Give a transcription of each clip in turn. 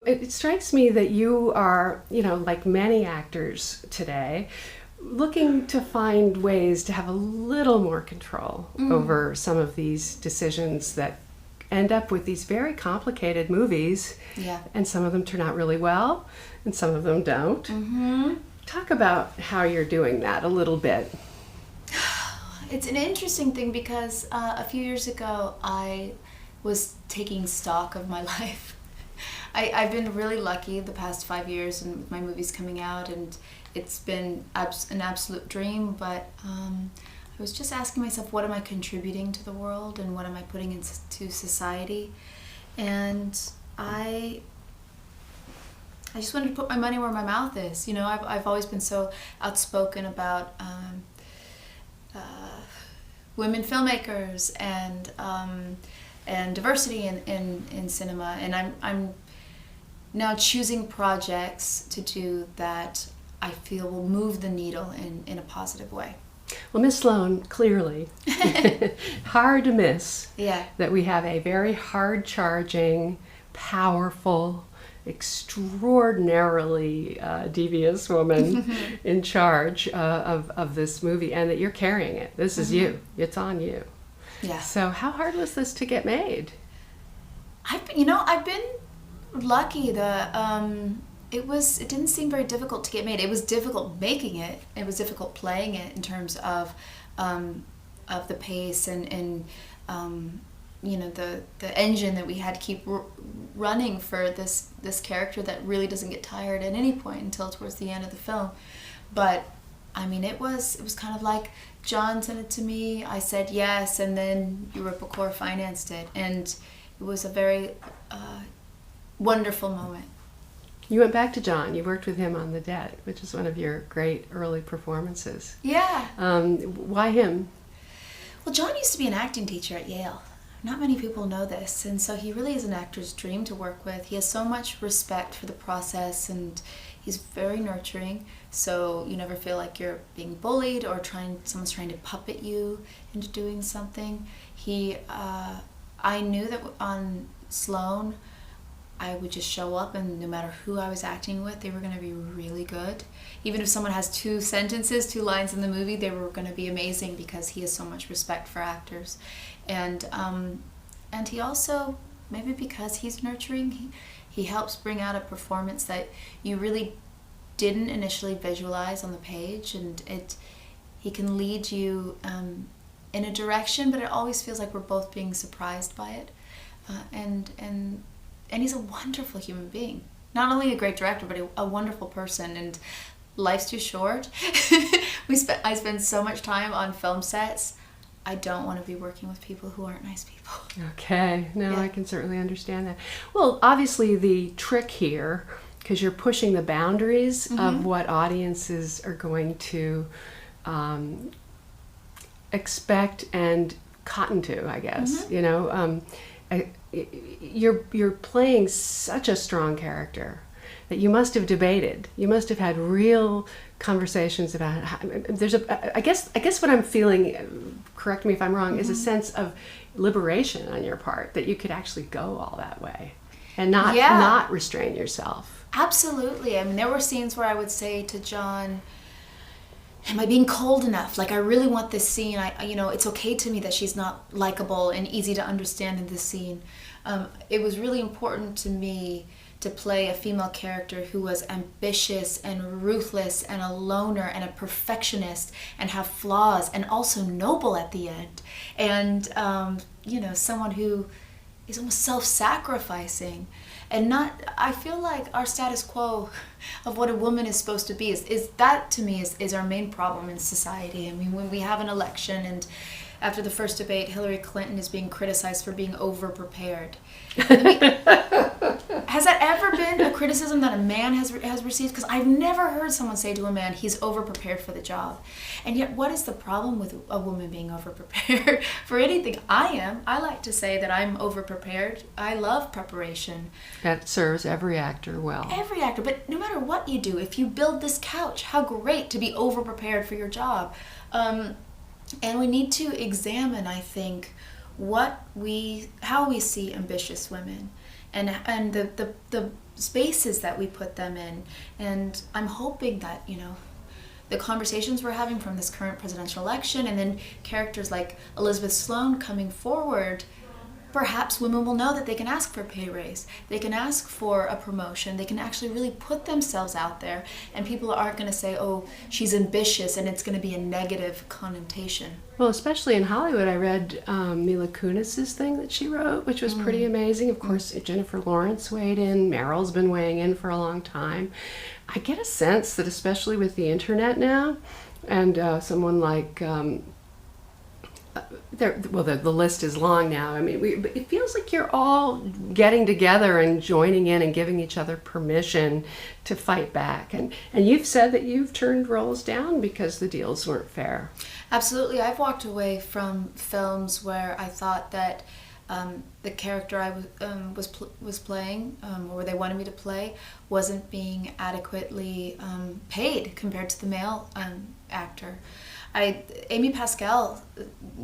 it strikes me that you are, like many actors today, looking to find ways to have a little more control over some of these decisions that end up with these very complicated movies. Yeah. And some of them turn out really well, and some of them don't. Mm-hmm. Talk about how you're doing that a little bit. It's an interesting thing because a few years ago I was taking stock of my life. I've been really lucky the past 5 years and my movies coming out, and it's been an absolute dream, but I was just asking myself, what am I contributing to the world and what am I putting into society? And I just wanted to put my money where my mouth is. I've always been so outspoken about women filmmakers and diversity in cinema, and I'm now choosing projects to do that I feel will move the needle in a positive way. Well, Miss Sloan, clearly, hard to miss that we have a very hard-charging, powerful, extraordinarily devious woman in charge of this movie, and that you're carrying it. This is you. It's on you. Yeah. So how hard was this to get made? I've been lucky. It didn't seem very difficult to get made. It was difficult making it. It was difficult playing it in terms of the pace and the engine that we had to keep running for this character that really doesn't get tired at any point until towards the end of the film. But I mean, it was kind of like John sent it to me, I said yes, and then Europa Corps financed it, and it was a very wonderful moment. You went back to John. You worked with him on The Debt, which is one of your great early performances. Yeah. Why him? Well, John used to be an acting teacher at Yale. Not many people know this, and so he really is an actor's dream to work with. He has so much respect for the process, and he's very nurturing, so you never feel like you're being bullied or someone's trying to puppet you into doing something. I knew that on Sloan, I would just show up, and no matter who I was acting with, they were going to be really good. Even if someone has 2 lines in the movie, they were going to be amazing because he has so much respect for actors. And he also, maybe because he's nurturing, he helps bring out a performance that you really didn't initially visualize on the page, and he can lead you in a direction, but it always feels like we're both being surprised by it. And he's a wonderful human being. Not only a great director, but a wonderful person. And life's too short. I spend so much time on film sets. I don't want to be working with people who aren't nice people. Okay. No, yeah. I can certainly understand that. Well, obviously the trick here, because you're pushing the boundaries of what audiences are going to expect and cotton to, I guess. You're playing such a strong character that you must have debated. You must have had real conversations about how, I guess what I'm feeling, correct me if I'm wrong, is a sense of liberation on your part, that you could actually go all that way and not restrain yourself. Absolutely. I mean, there were scenes where I would say to John, am I being cold enough? Like, I really want this scene. It's okay to me that she's not likable and easy to understand in this scene. It was really important to me to play a female character who was ambitious and ruthless and a loner and a perfectionist and have flaws and also noble at the end. And, someone who is almost self-sacrificing. And I feel like our status quo of what a woman is supposed to be is that, to me, is our main problem in society. I mean, when we have an election and after the first debate, Hillary Clinton is being criticized for being over-prepared. Has that ever been a criticism that a man has received? Because I've never heard someone say to a man, he's over-prepared for the job. And yet, what is the problem with a woman being over-prepared for anything? I like to say that I'm over-prepared. I love preparation. That serves every actor well. Every actor. But no matter what you do, if you build this couch, how great to be over-prepared for your job. And we need to examine, I think, how we see ambitious women, and the spaces that we put them in. And I'm hoping that, the conversations we're having from this current presidential election, and then characters like Elizabeth Sloan coming forward, perhaps women will know that they can ask for a pay raise, they can ask for a promotion, they can actually really put themselves out there, and people aren't going to say, oh, she's ambitious, and it's going to be a negative connotation. Well, especially in Hollywood, I read Mila Kunis's thing that she wrote, which was pretty amazing. Of course, Jennifer Lawrence weighed in. Meryl's been weighing in for a long time. I get a sense that, especially with the internet now, and someone like, the list is long now. I mean, it feels like you're all getting together and joining in and giving each other permission to fight back. And you've said that you've turned roles down because the deals weren't fair. Absolutely. I've walked away from films where I thought that the character I was playing, or they wanted me to play, wasn't being adequately paid compared to the male actor. Amy Pascal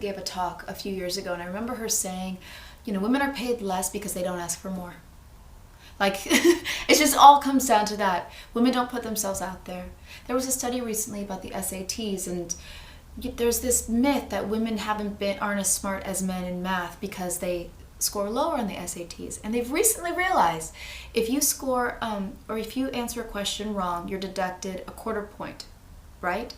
gave a talk a few years ago, and I remember her saying, women are paid less because they don't ask for more. Like, it just all comes down to that. Women don't put themselves out there. There was a study recently about the SATs, and there's this myth that women aren't as smart as men in math because they score lower on the SATs. And they've recently realized if you score, or if you answer a question wrong, you're deducted a quarter point, right?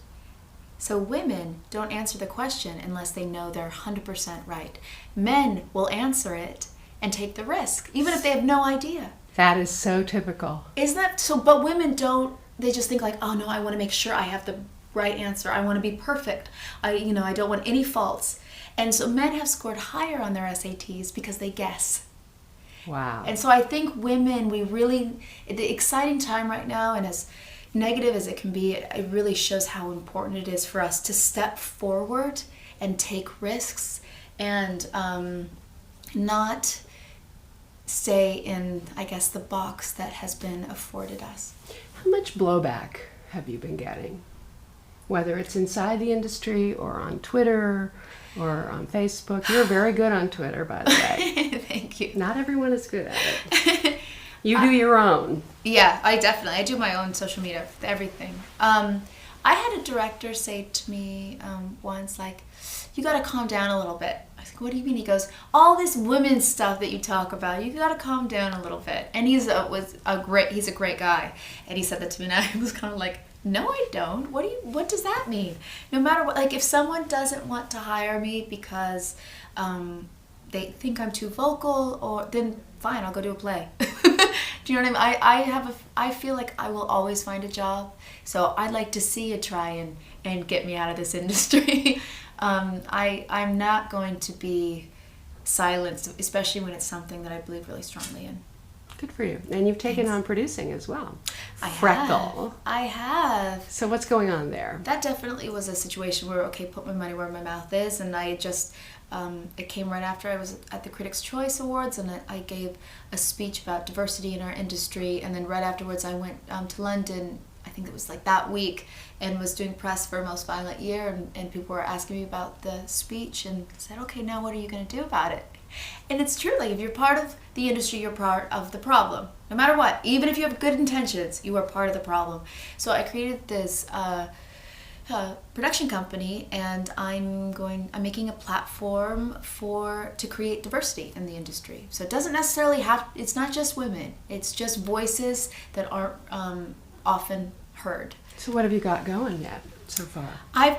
So women don't answer the question unless they know they're 100% right. Men will answer it and take the risk, even if they have no idea. That is so typical. Isn't that so? But women don't, they just think like, oh no, I want to make sure I have the right answer. I want to be perfect. I don't want any faults. And so men have scored higher on their SATs because they guess. Wow. And so I think women, the exciting time right now, and as negative as it can be, it really shows how important it is for us to step forward and take risks and not stay in, I guess, the box that has been afforded us. How much blowback have you been getting? Whether it's inside the industry or on Twitter or on Facebook. You're very good on Twitter, by the way. Thank you. Not everyone is good at it. You do your own. Yeah, I do my own social media, everything. I had a director say to me once, like, you got to calm down a little bit. I was like, what do you mean? He goes, all this women's stuff that you talk about, you got to calm down a little bit. And he's a great guy. And he said that to me, and I was kind of like, no, I don't. What does that mean? No matter what, like if someone doesn't want to hire me because they think I'm too vocal, then fine, I'll go do a play. Do you know what I mean? I feel like I will always find a job. So I'd like to see you try and get me out of this industry. I'm not going to be silenced, especially when it's something that I believe really strongly in. Good for you. And you've taken on producing as well. I have. So what's going on there? That definitely was a situation where, okay, put my money where my mouth is. And I just, it came right after I was at the Critics' Choice Awards, and I gave a speech about diversity in our industry. And then right afterwards I went to London, I think it was like that week, and was doing press for Most Violent Year. And people were asking me about the speech, and said, okay, now what are you going to do about it? And it's true, like if you're part of the industry, you're part of the problem. No matter what, even if you have good intentions, you are part of the problem. So I created this production company, and I'm making a platform to create diversity in the industry. So it doesn't necessarily it's not just women, it's just voices that aren't often heard. So what have you got going yet so far? I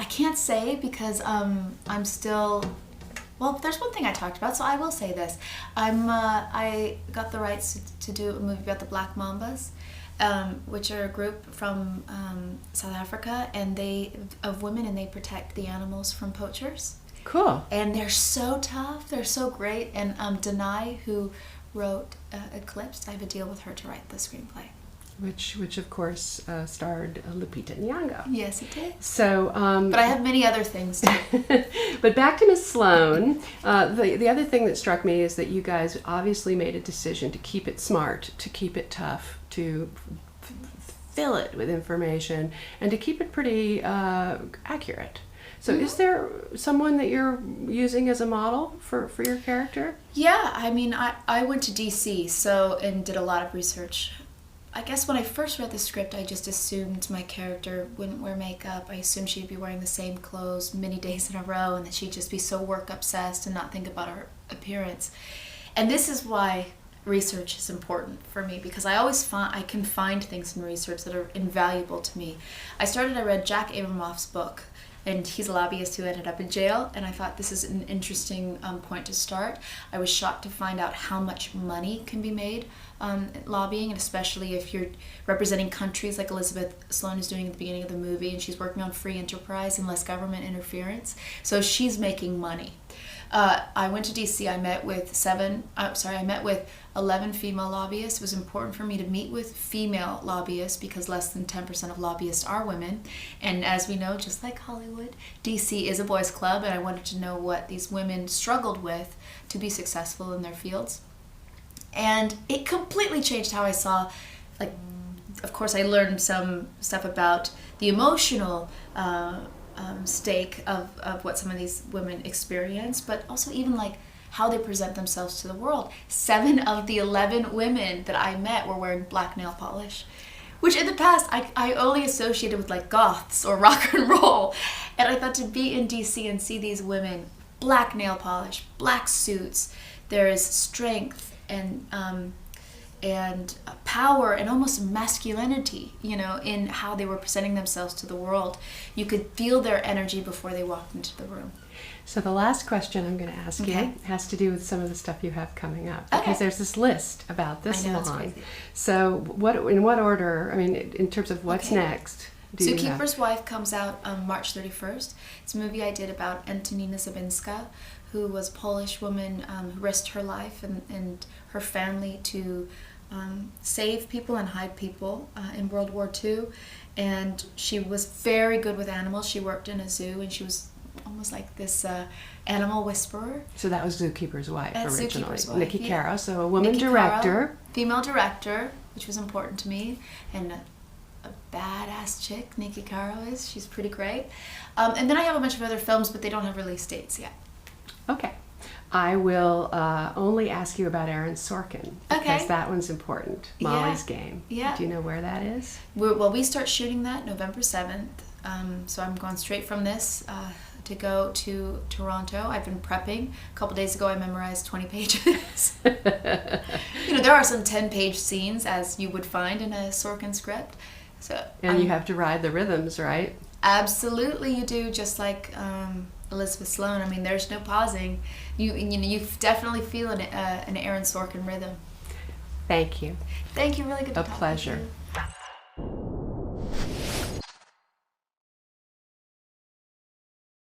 can't say because I'm still. Well, there's one thing I talked about, so I will say this. I got the rights to do a movie about the Black Mambas, which are a group from South Africa, and of women, and they protect the animals from poachers. Cool. And they're so tough. They're so great. And Denai, who wrote Eclipse, I have a deal with her to write the screenplay. Which of course starred Lupita Nyong'o. Yes, it did. So, but I have many other things too. But back to Miss Sloan. The other thing that struck me is that you guys obviously made a decision to keep it smart, to keep it tough, to fill it with information, and to keep it pretty accurate. So is there someone that you're using as a model for your character? Yeah, I mean, I went to DC and did a lot of research. I guess when I first read the script, I just assumed my character wouldn't wear makeup. I assumed she'd be wearing the same clothes many days in a row and that she'd just be so work obsessed and not think about her appearance. And this is why research is important for me, because I can find things in research that are invaluable to me. I read Jack Abramoff's book, and he's a lobbyist who ended up in jail, and I thought this is an interesting point to start. I was shocked to find out how much money can be made lobbying, and especially if you're representing countries like Elizabeth Sloan is doing at the beginning of the movie, and she's working on free enterprise and less government interference. So she's making money. I went to DC. I met with 11 female lobbyists. It was important for me to meet with female lobbyists because less than 10% of lobbyists are women. And as we know, just like Hollywood, DC is a boys' club, and I wanted to know what these women struggled with to be successful in their fields. And it completely changed how I saw, of course, I learned some stuff about the emotional stake of what some of these women experience, but also even how they present themselves to the world. 7 of the 11 women that I met were wearing black nail polish, which in the past I only associated with goths or rock and roll. And I thought to be in DC and see these women, black nail polish, black suits, there is strength and power and almost masculinity, in how they were presenting themselves to the world. You could feel their energy before they walked into the room. So the last question I'm going to ask you has to do with some of the stuff you have coming up, because there's this list about this long. So in what order, in terms of what's next, do you have? Zookeeper's Wife comes out March 31st. It's a movie I did about Antonina Zabinska, who was a Polish woman who risked her life and her family to save people and hide people in World War II. And she was very good with animals. She worked in a zoo, and she was almost like this animal whisperer. So that was Zookeeper's Wife originally. Zookeeper's Wife, Nikki Caro, so a woman director. Female director, which was important to me, and a badass chick, Nikki Caro is. She's pretty great. And then I have a bunch of other films, but they don't have release dates yet. Okay. I will only ask you about Aaron Sorkin, because that one's important. Molly's Game. Yeah. Do you know where that is? We start shooting that November 7th. So I'm going straight from this to go to Toronto. I've been prepping. A couple days ago I memorized 20 pages. There are some 10-page scenes, as you would find in a Sorkin script. And you have to ride the rhythms, right? Absolutely you do, just like Elizabeth Sloan. There's no pausing. You definitely feel an Aaron Sorkin rhythm. Thank you. Thank you. Really good to talk pleasure. with you.